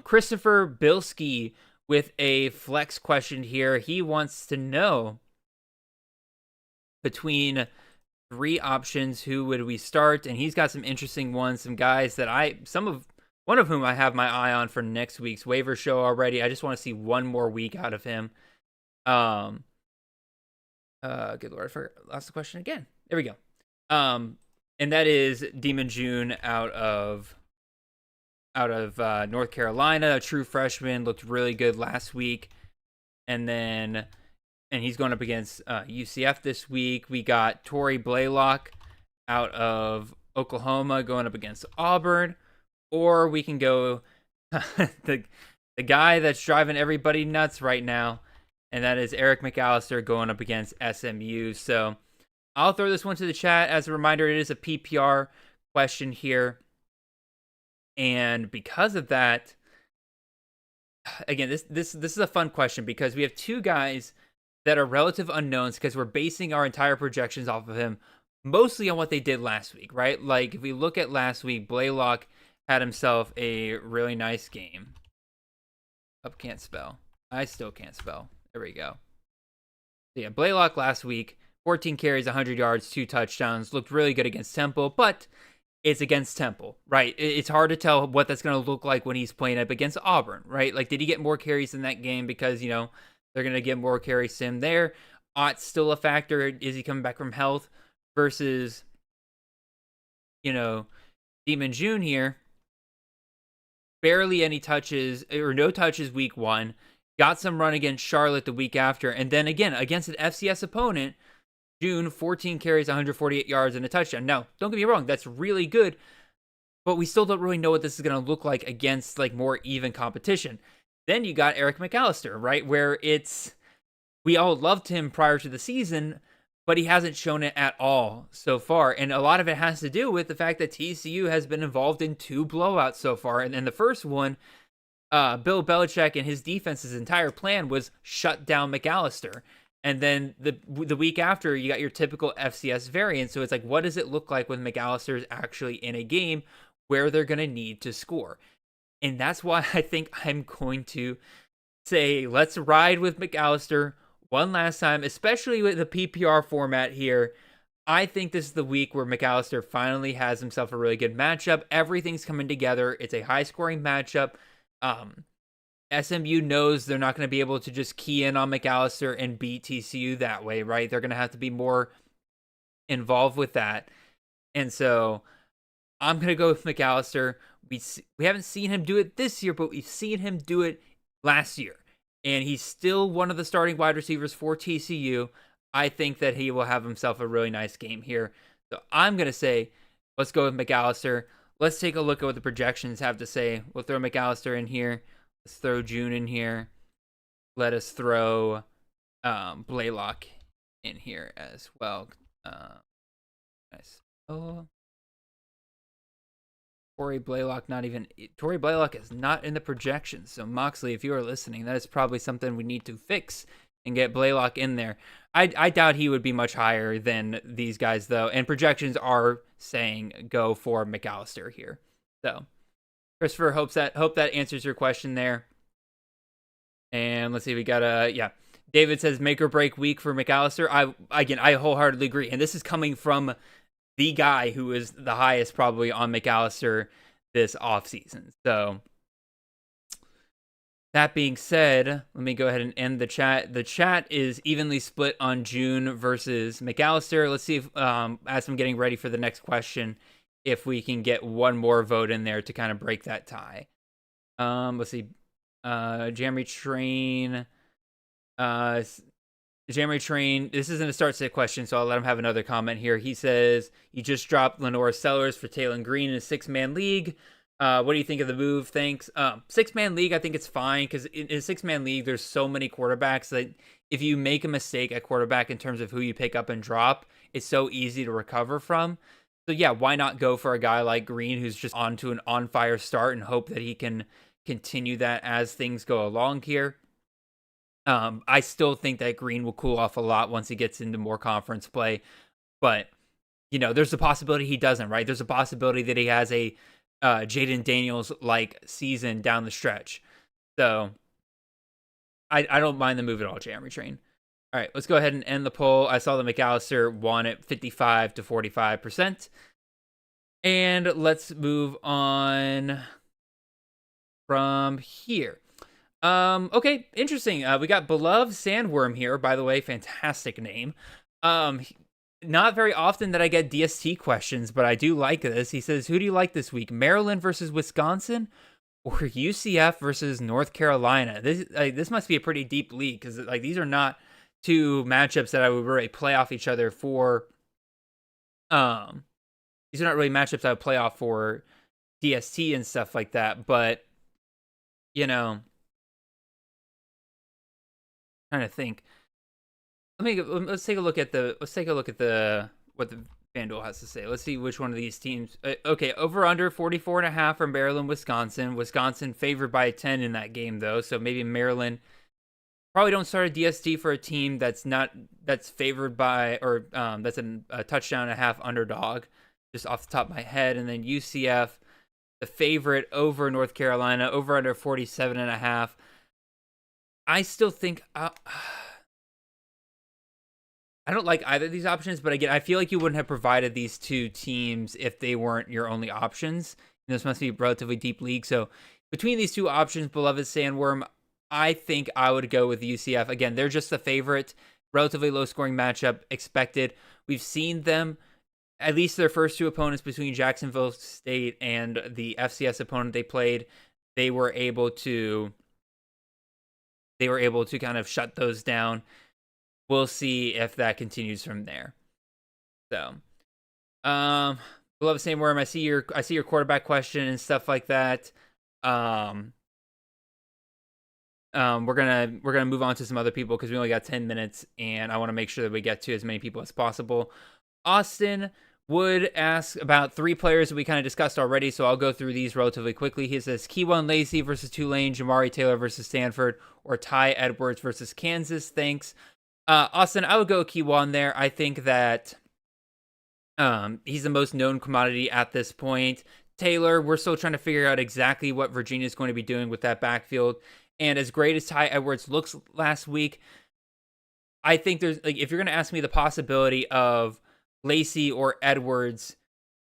Christopher Bilski with a flex question here. He wants to know, between 3 options, who would we start? And he's got some interesting ones, some guys that one of whom I have my eye on for next week's waiver show already. I just want to see one more week out of him. Good Lord, I lost the question again. There we go. And that is Demon June out of North Carolina, a true freshman, looked really good last week. And he's going up against UCF this week. We got Torrey Blaylock out of Oklahoma going up against Auburn. Or we can go the guy that's driving everybody nuts right now, and that is Eric McAllister going up against SMU. So I'll throw this one to the chat. As a reminder, it is a PPR question here. And because of that, again, this is a fun question because we have 2 guys that are relative unknowns because we're basing our entire projections off of him mostly on what they did last week, right? Like if we look at last week, Blaylock had himself a really nice game. Can't spell. I still can't spell. There we go. So yeah, Blaylock last week, 14 carries, 100 yards, 2 touchdowns. Looked really good against Temple, but it's against Temple, right? It's hard to tell what that's going to look like when he's playing up against Auburn, right? Like, did he get more carries in that game because, they're going to get more carries to him there? Ott's still a factor. Is he coming back from health versus, Demon June here? Barely any touches or no touches week 1. Got some run against Charlotte the week after. And then again, against an FCS opponent, June, 14 carries, 148 yards, and a touchdown. Now, don't get me wrong, that's really good, but we still don't really know what this is going to look like against more even competition. Then you got Eric McAllister, right, where we all loved him prior to the season, but he hasn't shown it at all so far. And a lot of it has to do with the fact that TCU has been involved in 2 blowouts so far. And then the first one, Bill Belichick and his defense's entire plan was shut down McAllister. And then the week after, you got your typical FCS variant. So it's like, what does it look like when McAllister is actually in a game where they're going to need to score? And that's why I think I'm going to say, let's ride with McAllister one last time, especially with the PPR format here. I think this is the week where McAllister finally has himself a really good matchup. Everything's coming together. It's a high-scoring matchup. SMU knows they're not going to be able to just key in on McAllister and beat TCU that way, right? They're going to have to be more involved with that. And so I'm going to go with McAllister. We haven't seen him do it this year, but we've seen him do it last year. And he's still one of the starting wide receivers for TCU. I think that he will have himself a really nice game here. So I'm going to say, let's go with McAllister. Let's take a look at what the projections have to say. We'll throw McAllister in here. Let's throw June in here. Let us throw Blaylock in here as well. Nice. Oh, Torrey Blaylock Torrey Blaylock is not in the projections. So Moxley, if you are listening, that is probably something we need to fix and get Blaylock in there. I doubt he would be much higher than these guys though, and projections are saying go for McAllister here. So Christopher, hope that answers your question there. And let's see, we got David says make or break week for McAllister. I wholeheartedly agree, and this is coming from the guy who is the highest probably on McAllister this offseason. So that being said, let me go ahead and end the chat. The chat is evenly split on June versus McAllister. Let's see if, as I'm getting ready for the next question, if we can get one more vote in there to kind of break that tie. Let's see. Jeremy Train. Jeremy Train, this isn't a start sit question, so I'll let him have another comment here. He says, he just dropped Lenore Sellers for Taylon Green in a 6-man league. What do you think of the move? Thanks. 6-man league, I think it's fine, because in a 6-man league, there's so many quarterbacks that if you make a mistake at quarterback in terms of who you pick up and drop, it's so easy to recover from. So yeah, why not go for a guy like Green who's just on to an on-fire start and hope that he can continue that as things go along here. I still think that Green will cool off a lot once he gets into more conference play, but there's a possibility he doesn't, right? There's a possibility that he has a Jaden Daniels like season down the stretch. So I don't mind the move at all, Jeremy Train. All right, let's go ahead and end the poll. I saw that McAllister won at 55 to 45%. And let's move on from here. Okay, interesting. We got Beloved Sandworm here, by the way, fantastic name. Not very often that I get DST questions, but I do like this. He says, who do you like this week? Maryland versus Wisconsin or UCF versus North Carolina? This must be a pretty deep league, because these are not two matchups that I would really play off each other for. These are not really matchups I would play off for DST and stuff like that, but trying to think. Let's take a look at what the FanDuel has to say. Let's see which one of these teams. Okay, over under 44.5 for Maryland, Wisconsin. Wisconsin favored by 10 in that game though, so maybe Maryland probably don't start a DST for a team that's favored by, or that's a touchdown and a half underdog, just off the top of my head. And then UCF, the favorite over North Carolina, over under 47.5. I still think I don't like either of these options, but again, I feel like you wouldn't have provided these two teams if they weren't your only options. And this must be a relatively deep league. So between these two options, Beloved Sandworm, I think I would go with UCF. Again, they're just the favorite, relatively low scoring matchup expected. We've seen them, at least their first two opponents between Jacksonville State and the FCS opponent they played, they were able to kind of shut those down. We'll see if that continues from there. So, Beloved Sandworm, I see your quarterback question and stuff like that. We're gonna move on to some other people because we only got 10 minutes, and I want to make sure that we get to as many people as possible. Austin Wood asks about 3 players that we kind of discussed already, so I'll go through these relatively quickly. He says Keyone Lacey versus Tulane, Jamari Taylor versus Stanford, or Ty Edwards versus Kansas. Thanks. Austin, I would go Keyone there. I think that he's the most known commodity at this point. Taylor, we're still trying to figure out exactly what Virginia is going to be doing with that backfield. And as great as Ty Edwards looks last week, I think there's, if you're going to ask me the possibility of Lacey or Edwards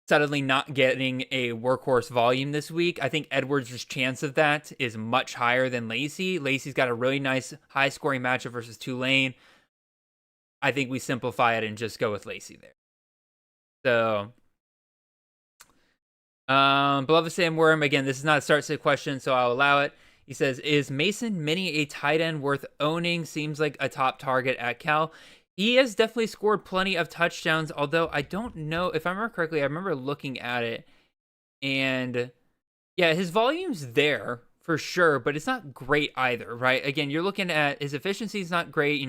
suddenly not getting a workhorse volume this week. I think Edwards' chance of that is much higher than Lacey. Lacey's got a really nice high-scoring matchup versus Tulane. I think we simplify it and just go with Lacey there. So, beloved Sam Worm, again, this is not a start-sit question, so I'll allow it. He says, is Mason Mini a tight end worth owning? Seems like a top target at Cal. He has definitely scored plenty of touchdowns, although I don't know, if I remember correctly, I remember looking at it, and yeah, his volume's there for sure, but it's not great either, right? Again, you're looking at his efficiency is not great,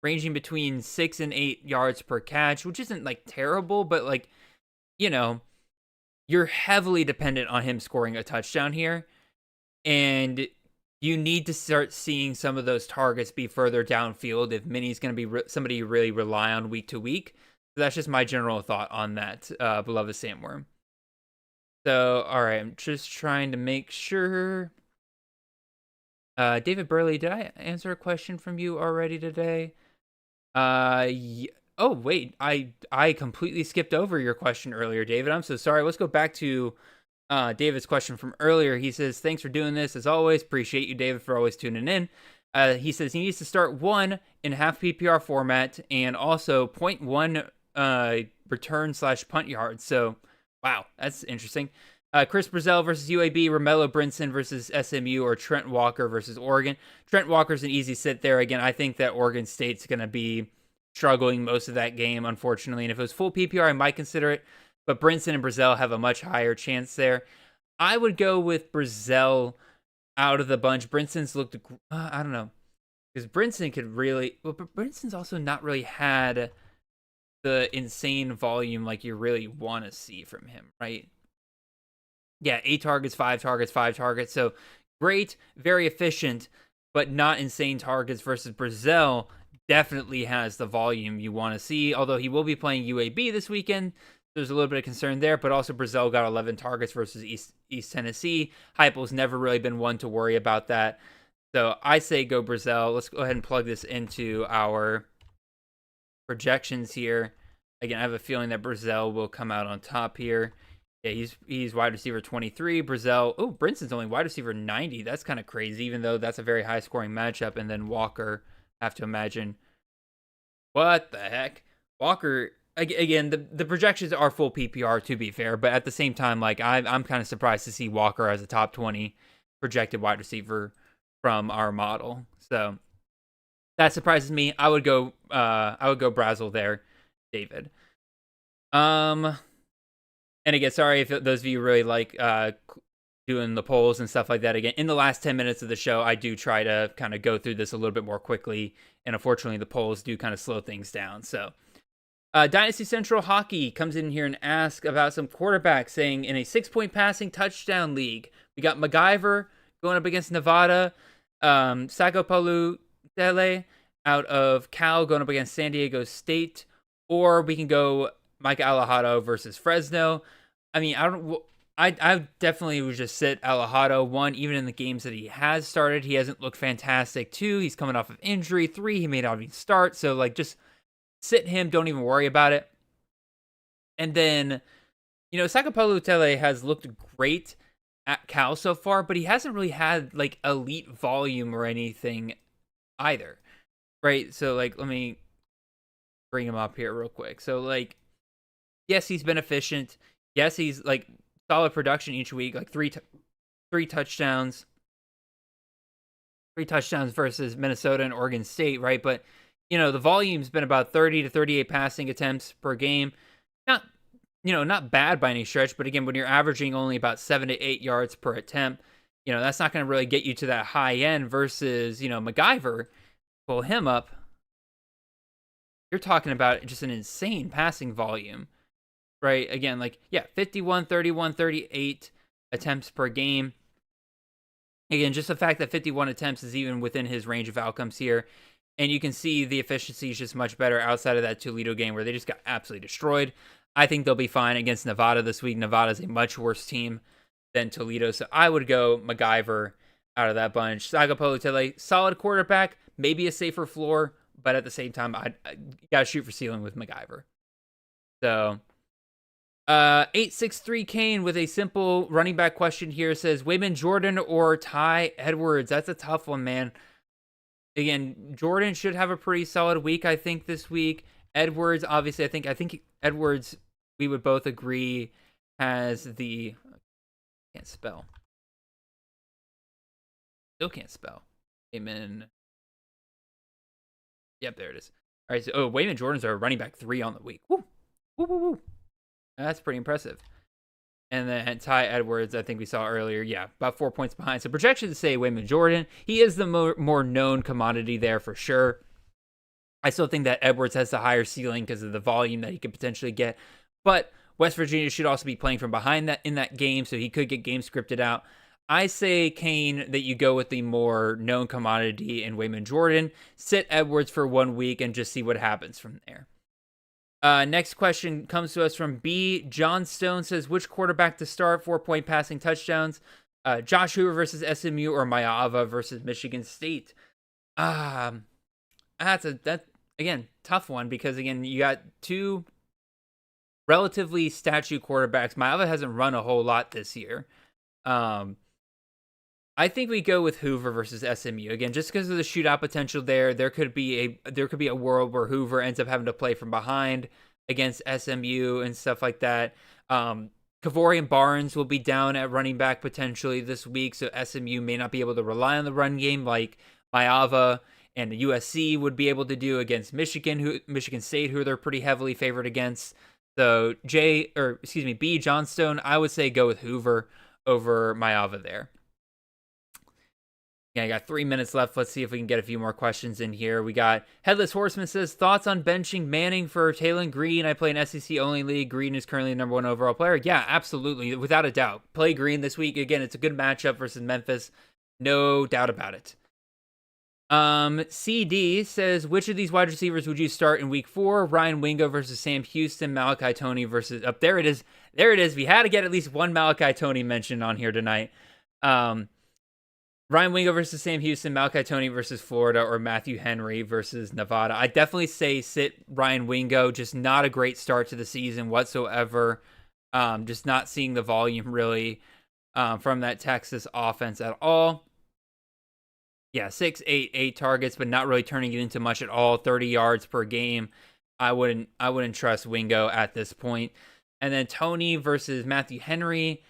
ranging between 6 and 8 yards per catch, which isn't like terrible, but like, you're heavily dependent on him scoring a touchdown here, and you need to start seeing some of those targets be further downfield if Minnie's going to be somebody you really rely on week to week. So that's just my general thought on that, beloved Sandworm. So, all right, I'm just trying to make sure. David Burley, did I answer a question from you already today? Oh, wait, I completely skipped over your question earlier, David. I'm so sorry. Let's go back to David's question from earlier. He says, thanks for doing this as always. Appreciate you, David, for always tuning in. He says he needs to start 1 in half PPR format and also 0.1 return/punt yards. So, wow, that's interesting. Chris Brazell versus UAB, Romello Brinson versus SMU, or Trent Walker versus Oregon. Trent Walker's an easy sit there. Again, I think that Oregon State's going to be struggling most of that game, unfortunately. And if it was full PPR, I might consider it. But Brinson and Brazell have a much higher chance there. I would go with Brazell out of the bunch. Brinson's looked, I don't know. Because Brinson could really, but Brinson's also not really had the insane volume like you really want to see from him, right? Yeah, 8 targets, 5 targets, 5 targets. So great, very efficient, but not insane targets versus Brazell definitely has the volume you want to see. Although he will be playing UAB this weekend. There's a little bit of concern there, but also Brazell got 11 targets versus East Tennessee. Heupel's never really been one to worry about that. So I say go Brazell. Let's go ahead and plug this into our projections here. Again, I have a feeling that Brazell will come out on top here. Yeah, he's wide receiver 23. Brazell, Brinson's only wide receiver 90. That's kind of crazy, even though that's a very high-scoring matchup. And then Walker, I have to imagine. What the heck? Walker... Again, the projections are full PPR, to be fair, but at the same time, like I'm kind of surprised to see Walker as a top 20 projected wide receiver from our model. So that surprises me. I would go Brazel there, David. And again, sorry if those of you really like doing the polls and stuff like that. Again, in the last 10 minutes of the show, I do try to kind of go through this a little bit more quickly, and unfortunately, the polls do kind of slow things down. So. Dynasty Central Hockey comes in here and asks about some quarterbacks, saying in a 6-point passing touchdown league, we got MacGyver going up against Nevada, Sagapolu Dele out of Cal going up against San Diego State, or we can go Mike Alejado versus Fresno. I mean, I definitely would just sit Alejado. 1, even in the games that he has started, he hasn't looked fantastic. 2, he's coming off of injury. 3, he may not even start. So like just sit him, don't even worry about it. And then, Sagapolu Tele has looked great at Cal so far, but he hasn't really had like elite volume or anything either, right? So like, let me bring him up here real quick. So like, yes, he's been efficient. Yes, he's like solid production each week, like three touchdowns. 3 touchdowns versus Minnesota and Oregon State, right? But the volume's been about 30 to 38 passing attempts per game. Not bad by any stretch, but again, when you're averaging only about 7 to 8 yards per attempt, that's not going to really get you to that high end versus, MacGyver. Pull him up. You're talking about just an insane passing volume, right? Again, 51, 31, 38 attempts per game. Again, just the fact that 51 attempts is even within his range of outcomes here. And you can see the efficiency is just much better outside of that Toledo game where they just got absolutely destroyed. I think they'll be fine against Nevada this week. Nevada's a much worse team than Toledo. So I would go MacGyver out of that bunch. Sagapolu Tele, solid quarterback, maybe a safer floor, but at the same time, I got to shoot for ceiling with MacGyver. So, 863 Kane with a simple running back question here says, Wayman Jordan or Ty Edwards? That's a tough one, man. Again, Jordan should have a pretty solid week, I think, this week. Edwards, obviously, I think Edwards, we would both agree, has the... Can't spell. Still can't spell. Wayman. Yep, there it is. All right, so Wayman Jordan's our running back 3 on the week. Woo, woo, woo, woo. That's pretty impressive. And then Ty Edwards, I think we saw earlier, yeah, about 4 points behind. So projections say Wayman Jordan. He is the more known commodity there for sure. I still think that Edwards has the higher ceiling because of the volume that he could potentially get. But West Virginia should also be playing from behind that in that game, so he could get game scripted out. I say, Kane, that you go with the more known commodity in Wayman Jordan. Sit Edwards for 1 week and just see what happens from there. Next question comes to us from B. Johnstone, says, which quarterback to start? 4-point passing touchdowns. Josh Hoover versus SMU or Mayava versus Michigan State? That's again, tough one because, again, you got two relatively statue quarterbacks. Mayava hasn't run a whole lot this year. I think we go with Hoover versus SMU again, just because of the shootout potential there. There could be a world where Hoover ends up having to play from behind against SMU and stuff like that. Kavorian Barnes will be down at running back potentially this week, so SMU may not be able to rely on the run game like Mayava and USC would be able to do against Michigan State, who they're pretty heavily favored against. So B. Johnstone, I would say go with Hoover over Mayava there. Yeah, I got 3 minutes left. Let's see if we can get a few more questions in here. We got Headless Horseman says, thoughts on benching Manning for Taylon Green? I play an SEC only league. Green is currently the number 1 overall player. Yeah, absolutely. Without a doubt. Play Green this week. Again, it's a good matchup versus Memphis. No doubt about it. CD says, which of these wide receivers would you start in week 4? Ryan Wingo versus Sam Houston. Malachi Toney versus... There it is. There it is. We had to get at least one Malachi Toney mentioned on here tonight. Ryan Wingo versus Sam Houston, Malachi Toney versus Florida, or Matthew Henry versus Nevada. I definitely say sit Ryan Wingo. Just not a great start to the season whatsoever. Just not seeing the volume really from that Texas offense at all. Yeah, 8 targets, but not really turning it into much at all. 30 yards per game. I wouldn't trust Wingo at this point. And then Toney versus Matthew Henry.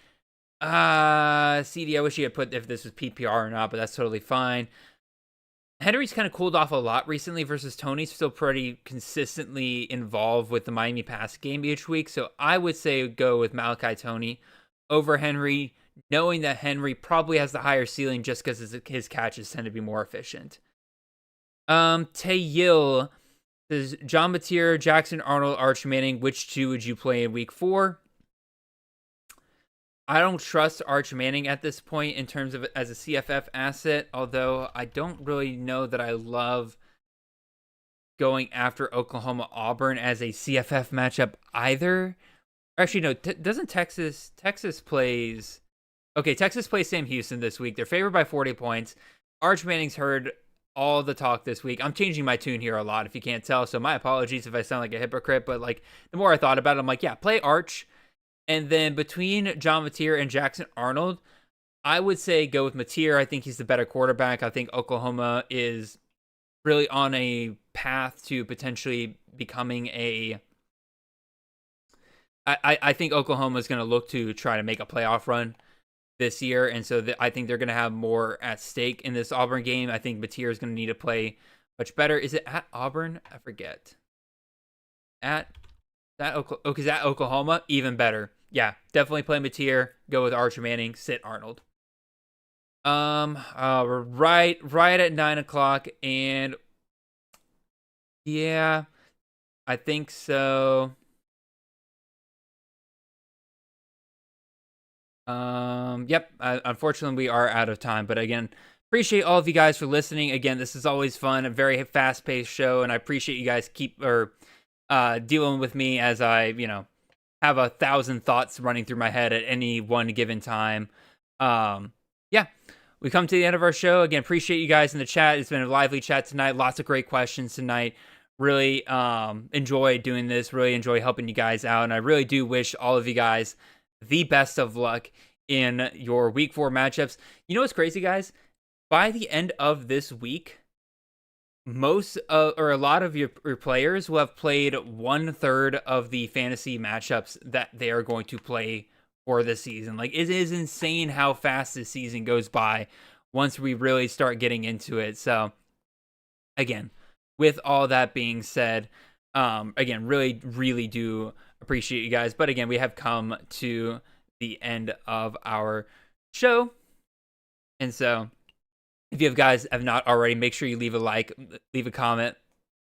CD, I wish you had put if this was PPR or not, but that's totally fine. Henry's kind of cooled off a lot recently versus Toney's still pretty consistently involved with the Miami pass game each week. So I would say go with Malachi Toney over Henry, knowing that Henry probably has the higher ceiling just because his catches tend to be more efficient. Tayil says, John Mateer, Jackson Arnold, Arch Manning, which 2 would you play in week 4? I don't trust Arch Manning at this point in terms of as a CFF asset, although I don't really know that I love going after Oklahoma-Auburn as a CFF matchup either. Actually, no, doesn't Texas plays Sam Houston this week. They're favored by 40 points. Arch Manning's heard all the talk this week. I'm changing my tune here a lot if you can't tell, so my apologies if I sound like a hypocrite, but like the more I thought about it, I'm like, yeah, play Arch. And then between John Mateer and Jackson Arnold, I would say go with Mateer. I think he's the better quarterback. I think Oklahoma is really on a path to potentially becoming a... I think Oklahoma is going to look to try to make a playoff run this year, and so I think they're going to have more at stake in this Auburn game. I think Mateer is going to need to play much better. Is it at Auburn? I forget. At Oklahoma? Even better. Yeah, definitely play Mateer. Go with Arch Manning. Sit Arnold. We're right at 9 o'clock, and yeah, I think so. Yep. Unfortunately, we are out of time. But again, appreciate all of you guys for listening. Again, this is always fun, a very fast-paced show, and I appreciate you guys dealing with me as I, have 1,000 thoughts running through my head at any one given time. Yeah, we come to the end of our show. Again, appreciate you guys in the chat. It's been a lively chat tonight. Lots of great questions tonight. Really enjoy doing this, really enjoy helping you guys out, and I really do wish all of you guys the best of luck in your week 4 matchups. You know what's crazy, guys? By the end of this week, most or a lot of your players will have played 1/3 of the fantasy matchups that they are going to play for this season. Like, it is insane how fast this season goes by once we really start getting into it. So again, with all that being said, again, really do appreciate you guys. But again, we have come to the end of our show. And so if you guys have not already, make sure you leave a like, leave a comment,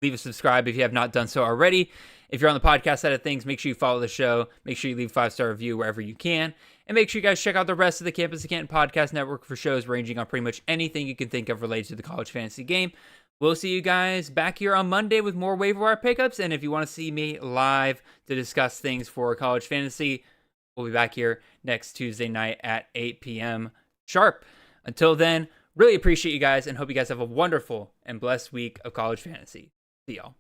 leave a subscribe if you have not done so already. If you're on the podcast side of things, make sure you follow the show. Make sure you leave a 5-star review wherever you can. And make sure you guys check out the rest of the Campus of Canton podcast network for shows ranging on pretty much anything you can think of related to the college fantasy game. We'll see you guys back here on Monday with more waiver wire pickups. And if you want to see me live to discuss things for college fantasy, we'll be back here next Tuesday night at 8 p.m. sharp. Until then, really appreciate you guys and hope you guys have a wonderful and blessed week of college fantasy. See y'all.